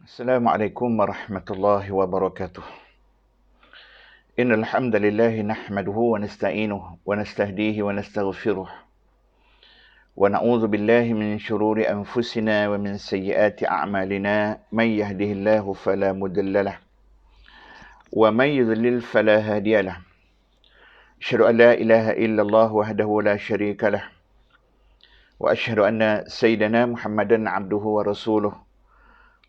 Assalamualaikum warahmatullahi wabarakatuh. Innal hamdalillah nahmaduhu wa nasta'inuhu wa nastahdihi wa nastaghfiruh. Wa na'udzu billahi min shururi anfusina wa min sayyiati a'malina. Man yahdihillahu fala mudilla lahu wa man yudlil fala hadiya lahu. Asyhadu an la ilaha illallah wahdahu la syarika lahu wa asyhadu anna sayyidana Muhammadan 'abduhu wa rasuluh.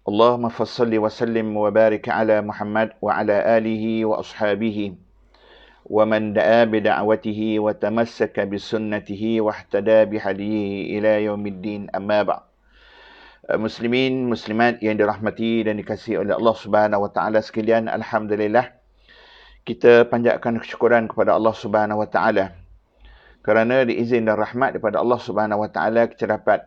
Allahumma fassalli wa sallim wa barik ala Muhammad wa ala alihi wa ashabihi wa man da'a bida'watihi wa tamassaka bisunnatihi wa ihtada bihadihi ila yaumiddin, amma ba'. Muslimin, muslimat yang dirahmati dan dikasihi oleh Allah Subhanahu wa taala sekalian, alhamdulillah kita panjatkan kesyukuran kepada Allah Subhanahu wa taala kerana diizin dan rahmat daripada Allah Subhanahu wa taala kita dapat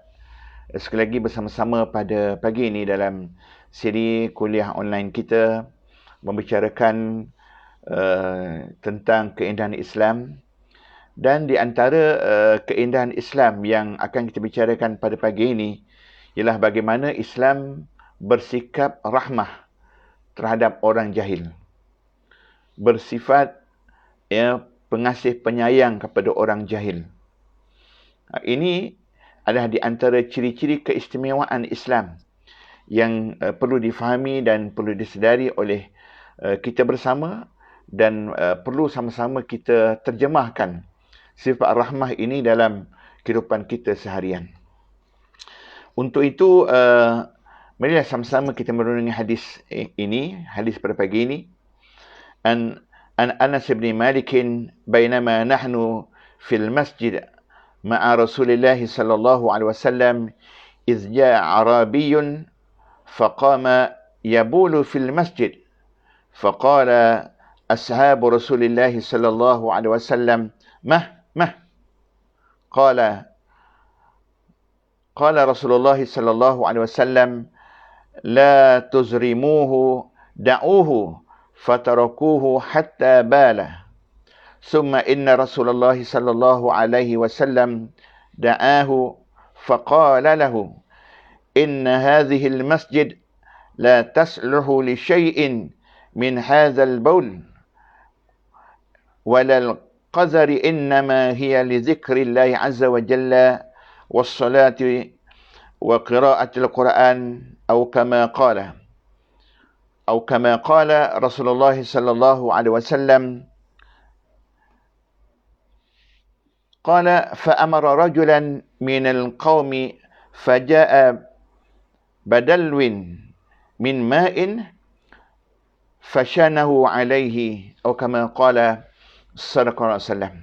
sekali lagi bersama-sama pada pagi ini dalam siri kuliah online kita membicarakan tentang keindahan Islam. Dan di antara keindahan Islam yang akan kita bicarakan pada pagi ini ialah bagaimana Islam bersikap rahmah terhadap orang jahil, bersifat pengasih penyayang kepada orang jahil. Ini adalah di antara ciri-ciri keistimewaan Islam yang perlu difahami dan perlu disedari oleh kita bersama, dan perlu sama-sama kita terjemahkan sifat rahmah ini dalam kehidupan kita seharian. Untuk itu, marilah sama-sama kita merenungi hadis ini, hadis pada pagi ini. An Anas bin Malik bainama nahnu fil masjid ma'a Rasulillah sallallahu alaihi wasallam idh ja'a Arabiyyun faqama yabulu fil masjid faqala ashabu Rasulillah sallallahu alaihi wasallam mah qala Rasulullah sallallahu alaihi wasallam la tuzrimuhu da'uhu fatarakuhu hatta bala. ثم إن رسول الله صلى الله عليه وسلم دعاه فقال له إن هذه المسجد لا تصلح لشيء من هذا البول ولا القذر إنما هي لذكر الله عز وجل والصلاة وقراءة القرآن أو كما قال رسول الله صلى الله عليه وسلم. قال فأمر رجلا من القوم فجاء بدلو من ماء فشانه عليه أو كما قال صلى الله عليه وسلم.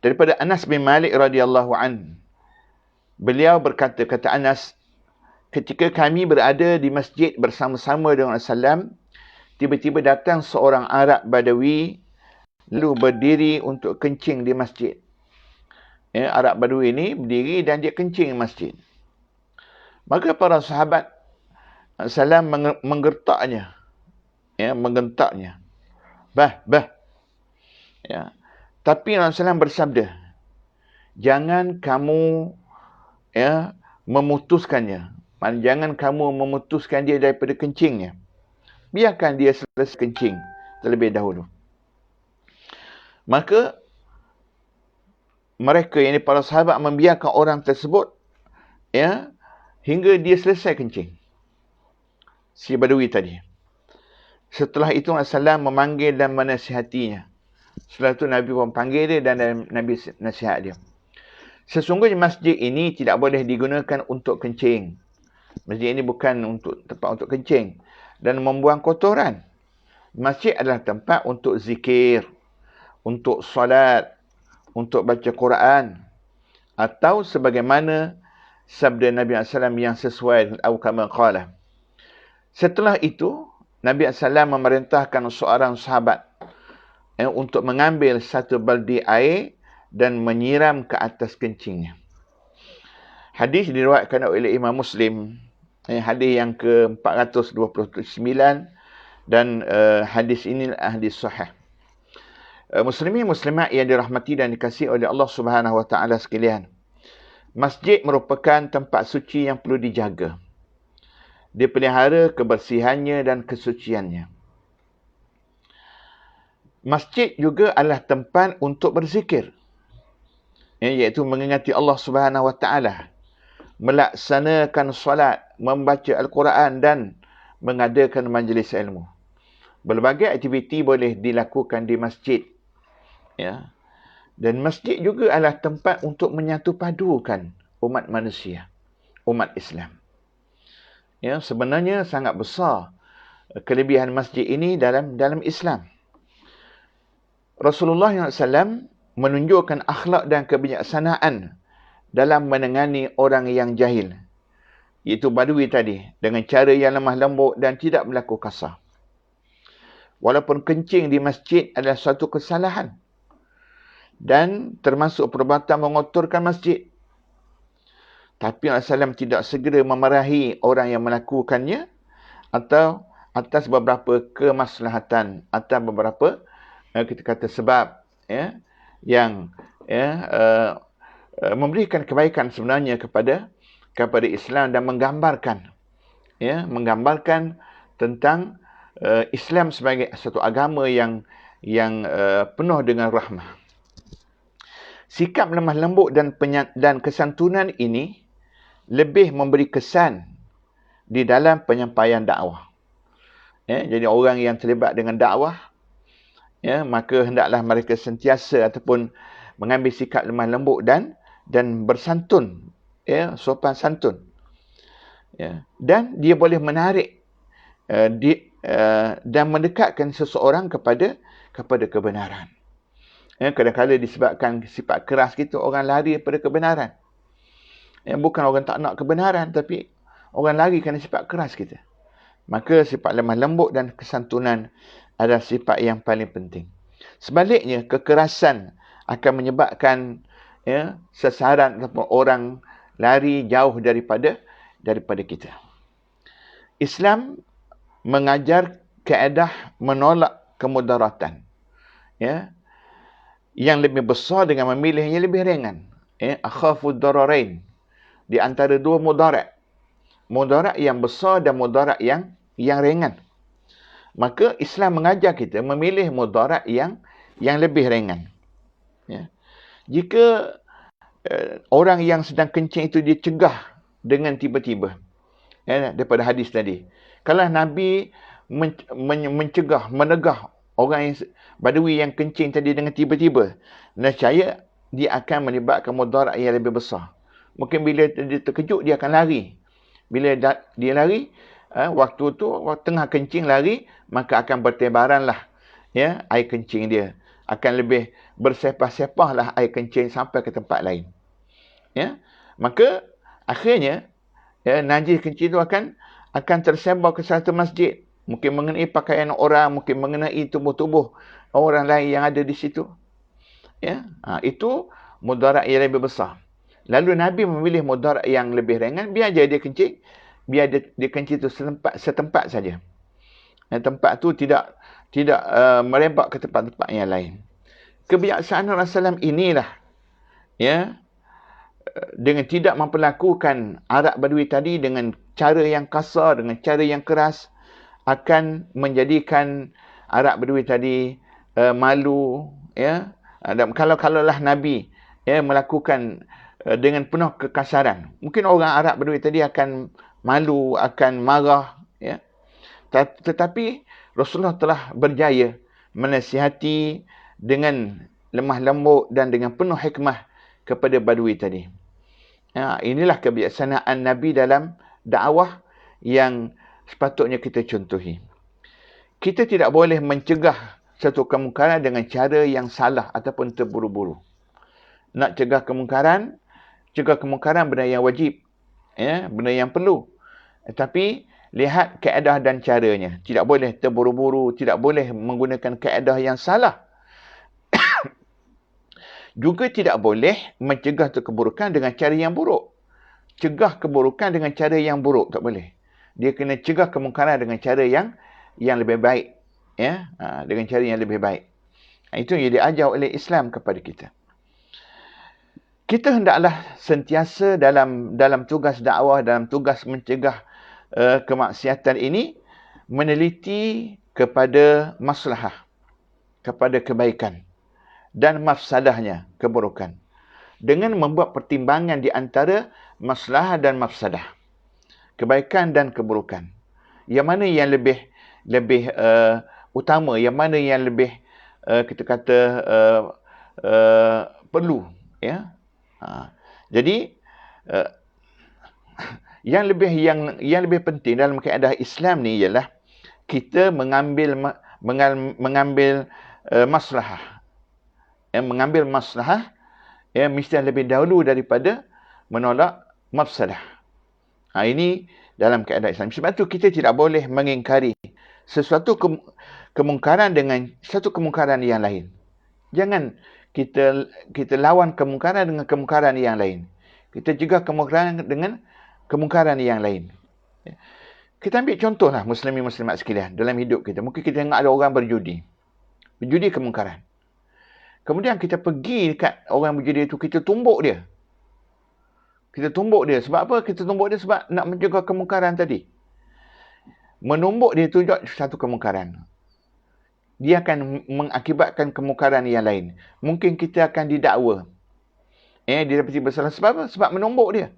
Daripada Anas bin Malik radhiyallahu an, beliau berkata, kata Anas, ketika kami berada di masjid bersama-sama dengan Rasulullah, tiba-tiba datang seorang Arab Badawi lalu berdiri untuk kencing di masjid. Arab Badawi ini berdiri dan dia kencing di masjid. Maka para sahabat Salam menggertaknya. Menggentaknya. Bah. Tapi Rasulullah bersabda, jangan kamu memutuskannya. Jangan kamu memutuskan dia daripada kencingnya. Biarkan dia selesai kencing terlebih dahulu. Maka mereka, yang para sahabat, membiarkan orang tersebut hingga dia selesai kencing, si Badawi tadi. Setelah itu Rasulullah memanggil dan menasihatinya. Setelah itu Nabi pun panggil dia dan Nabi nasihat dia. Sesungguhnya masjid ini tidak boleh digunakan untuk kencing. Masjid ini bukan untuk tempat untuk kencing dan membuang kotoran. Masjid adalah tempat untuk zikir, untuk solat, untuk baca Quran, atau sebagaimana sabda Nabi SAW yang sesuai atau kama qala. Setelah itu, Nabi SAW memerintahkan seorang sahabat untuk mengambil satu baldi air dan menyiram ke atas kencingnya. Hadis diriwayatkan oleh Imam Muslim, hadis yang ke-429, dan hadis ini hadis sahih. Muslimin muslimat yang dirahmati dan dikasihi oleh Allah Subhanahu wa taala sekalian, masjid merupakan tempat suci yang perlu dijaga. dipelihara kebersihannya dan kesuciannya. Masjid juga adalah tempat untuk berzikir, iaitu mengingati Allah Subhanahu Wa Taala, melaksanakan solat, membaca Al-Quran dan mengadakan majlis ilmu. Berbagai aktiviti boleh dilakukan di masjid. Ya. Dan masjid juga adalah tempat untuk menyatu padukan umat manusia, umat Islam. Ya, sebenarnya sangat besar kelebihan masjid ini dalam Islam. Rasulullah SAW menunjukkan akhlak dan kebijaksanaan dalam menangani orang yang jahil, iaitu badui tadi, dengan cara yang lemah lembut dan tidak berlaku kasar. Walaupun kencing di masjid adalah suatu kesalahan dan termasuk perbuatan mengotorkan masjid, tapi Rasulullah SAW tidak segera memarahi orang yang melakukannya atau atas beberapa kemaslahatan atau beberapa kita kata sebab yang memberikan kebaikan sebenarnya kepada Islam dan menggambarkan tentang Islam sebagai satu agama yang penuh dengan rahmah. Sikap lemah lembut dan kesantunan ini lebih memberi kesan di dalam penyampaian dakwah. Jadi orang yang terlibat dengan dakwah, maka hendaklah mereka sentiasa ataupun mengambil sikap lemah lembut dan bersantun, sopan santun. Dan dia boleh menarik dan mendekatkan seseorang kepada kebenaran. Kadang-kadang disebabkan sifat keras kita, orang lari daripada kebenaran. Bukan orang tak nak kebenaran, tapi orang lari kerana sifat keras kita. Maka sifat lemah lembut dan kesantunan adalah sifat yang paling penting. Sebaliknya, kekerasan akan menyebabkan sasaran ataupun orang lari jauh daripada kita. Islam mengajar kaedah menolak kemudaratan, yang lebih besar dengan memilih yang lebih ringan. Akhafud dararain, di antara dua mudarat. Mudarat yang besar dan mudarat yang ringan. Maka Islam mengajar kita memilih mudarat yang lebih ringan. Jika orang yang sedang kencing itu dicegah dengan tiba-tiba, daripada hadis tadi, kalau Nabi mencegah, menegah orang yang badui yang kencing tadi dengan tiba-tiba, nescaya dia akan menyebabkan mudarat yang lebih besar. Mungkin bila dia terkejut, dia akan lari. Bila dia lari, waktu tu tengah kencing lari, maka akan bertebaranlah air kencing dia. Akan lebih bersepah-sepahlah air kencing sampai ke tempat lain. Maka akhirnya najis kencing itu akan tersebar ke satu masjid. Mungkin mengenai pakaian orang, mungkin mengenai tubuh-tubuh orang lain yang ada di situ. Itu mudarat yang lebih besar. Lalu Nabi memilih mudarat yang lebih ringan, biar je dia kencing, biar dia kencing itu setempat saja. Tempat tu tidak merebak ke tempat-tempat yang lain. Kebijaksanaan Rasulullah inilah, dengan tidak memperlakukan Arab Badui tadi dengan cara yang kasar, dengan cara yang keras, akan menjadikan Arab Badui tadi malu. Dan kalaulah Nabi melakukan dengan penuh kekasaran, mungkin orang Arab Badui tadi akan malu, akan marah. Tetapi Rasulullah telah berjaya menasihati dengan lemah lembut dan dengan penuh hikmah kepada Badui tadi. Inilah kebijaksanaan Nabi dalam dakwah yang sepatutnya kita contohi. Kita tidak boleh mencegah satu kemungkaran dengan cara yang salah ataupun terburu-buru. Nak cegah kemungkaran benda yang wajib, benda yang perlu. Tapi lihat kaedah dan caranya. Tidak boleh terburu-buru, tidak boleh menggunakan kaedah yang salah. Juga tidak boleh mencegah keburukan dengan cara yang buruk. Cegah keburukan dengan cara yang buruk, tak boleh. Dia kena cegah kemungkaran dengan cara yang lebih baik. Dengan cara yang lebih baik. Itu yang diajar oleh Islam kepada kita. Kita hendaklah sentiasa dalam tugas dakwah, dalam tugas mencegah kemaksiatan ini meneliti kepada maslahah, kepada kebaikan dan mafsadahnya, keburukan, dengan membuat pertimbangan di antara maslahah dan mafsadah, kebaikan dan keburukan. Yang mana yang lebih utama, yang mana yang lebih kita kata perlu, ya. Jadi yang lebih penting dalam kaedah Islam ni ialah kita mengambil maslahah. Mengambil maslahah mesti lebih dahulu daripada menolak mafsadah. Ini dalam kaedah Islam. Sebab itu kita tidak boleh mengingkari sesuatu kemungkaran dengan satu kemungkaran yang lain. Jangan kita lawan kemungkaran dengan kemungkaran yang lain. Kita juga kemungkaran dengan kemungkaran yang lain. Kita ambil contohlah muslimin-muslimat sekalian dalam hidup kita. Mungkin kita tengok ada orang berjudi. Berjudi kemungkaran. Kemudian kita pergi dekat orang berjudi itu, kita tumbuk dia. Kita tumbuk dia. Sebab apa? Kita tumbuk dia sebab nak mencegah kemungkaran tadi. Menumbuk dia itu juga satu kemungkaran. Dia akan mengakibatkan kemungkaran yang lain. Mungkin kita akan didakwa. Dia dapat bersalah. Sebab apa? Sebab menumbuk dia.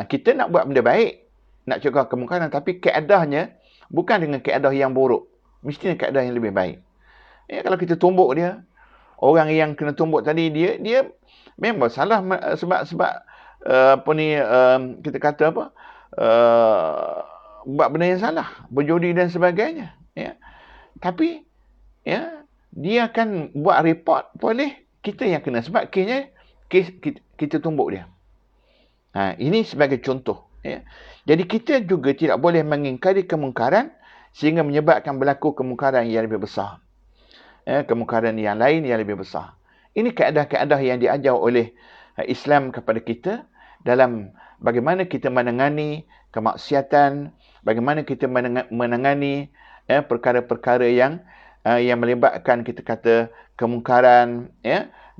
Kita nak buat benda baik. Nak cegah kemungkaran. Tapi keadahnya bukan dengan keadah yang buruk. Mestinya keadah yang lebih baik. Kalau kita tumbuk dia, orang yang kena tumbuk tadi, dia memang salah sebab kita kata apa? Buat benda yang salah, berjudi dan sebagainya. Tapi dia akan buat report, boleh kita yang kena sebab kita tumbuk dia. Ini sebagai contoh. Jadi kita juga tidak boleh mengingkari kemungkaran sehingga menyebabkan berlaku kemungkaran yang lebih besar. Kemungkaran yang lain yang lebih besar. Ini kaedah-kaedah yang diajar oleh Islam kepada kita dalam bagaimana kita menangani kemaksiatan, bagaimana kita menangani perkara-perkara yang melibatkan kita kata kemungkaran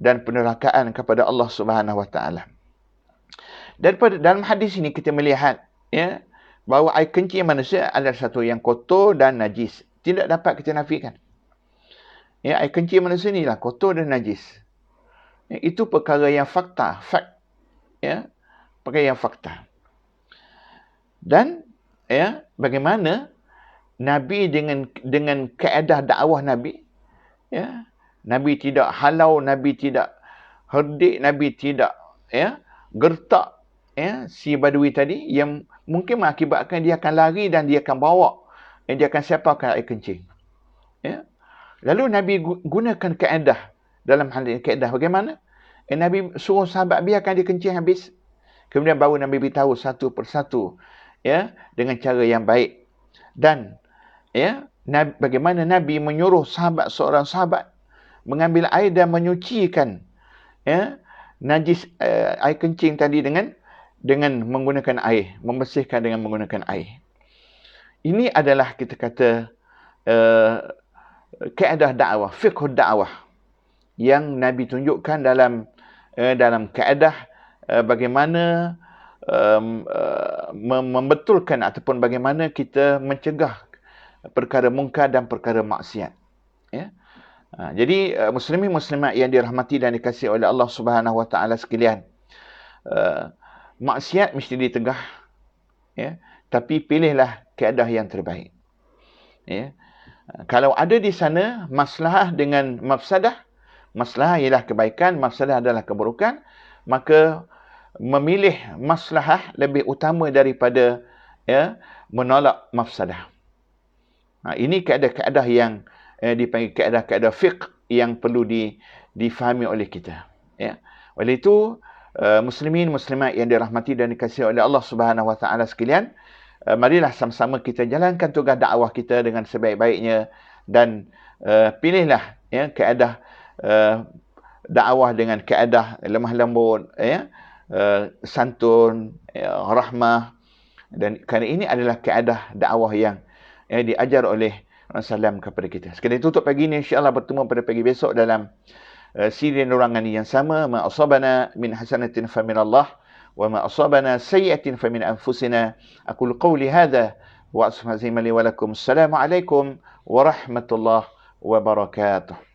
dan penerakaan kepada Allah Subhanahu Wa Taala. Daripada dalam hadis ini kita melihat bahawa air kencing manusia adalah satu yang kotor dan najis. Tidak dapat kita nafikan. Air kencing manusia ni lah kotor dan najis. Itu perkara yang fakta, fact. Perkara yang fakta. Dan bagaimana Nabi dengan kaedah dakwah Nabi, Nabi tidak halau, Nabi tidak herdik, Nabi tidak gertak si badui tadi yang mungkin mengakibatkan dia akan lari dan dia akan bawa, dia akan siapkan air kencing. Lalu Nabi gunakan kaedah dalam hal ini. Kaedah bagaimana? Nabi suruh sahabat biarkan dia kencing habis. Kemudian baru Nabi beritahu satu persatu dengan cara yang baik. Dan bagaimana Nabi menyuruh seorang sahabat mengambil air dan menyucikan najis air kencing tadi dengan menggunakan air, membersihkan dengan menggunakan air. Ini adalah kita kata kaedah dakwah, fiqh dakwah yang Nabi tunjukkan dalam kaedah bagaimana membetulkan ataupun bagaimana kita mencegah perkara mungkar dan perkara maksiat. Jadi muslimin muslimat yang dirahmati dan dikasihi oleh Allah Subhanahu Wa Taala sekalian, maksiat mesti ditegah, tapi pilihlah kaedah yang terbaik. Kalau ada di sana maslahah dengan mafsadah, maslahah ialah kebaikan, mafsadah adalah keburukan, maka memilih maslahah lebih utama daripada menolak mafsadah. Ini kaedah-kaedah yang dipanggil kaedah-kaedah fiqh yang perlu difahami oleh kita. Oleh itu, muslimin muslimat yang dirahmati dan dikasihi oleh Allah Subhanahu Wa Taala sekalian, marilah sama-sama kita jalankan tugas dakwah kita dengan sebaik-baiknya dan pilihlah kaedah dakwah dengan kaedah lemah lembut, santun, rahmah, dan kerana ini adalah kaedah dakwah yang diajar oleh Rasulullah kepada kita. Sekali tutup pagi ini, insya-Allah bertemu pada pagi besok dalam siri nerangan yang sama. Ma asabana min hasanatin fa min Allah وما أصابنا سيئة فمن أنفسنا. أقول قولي هذا وأستغفر لي ولكم. السلام عليكم ورحمة الله وبركاته.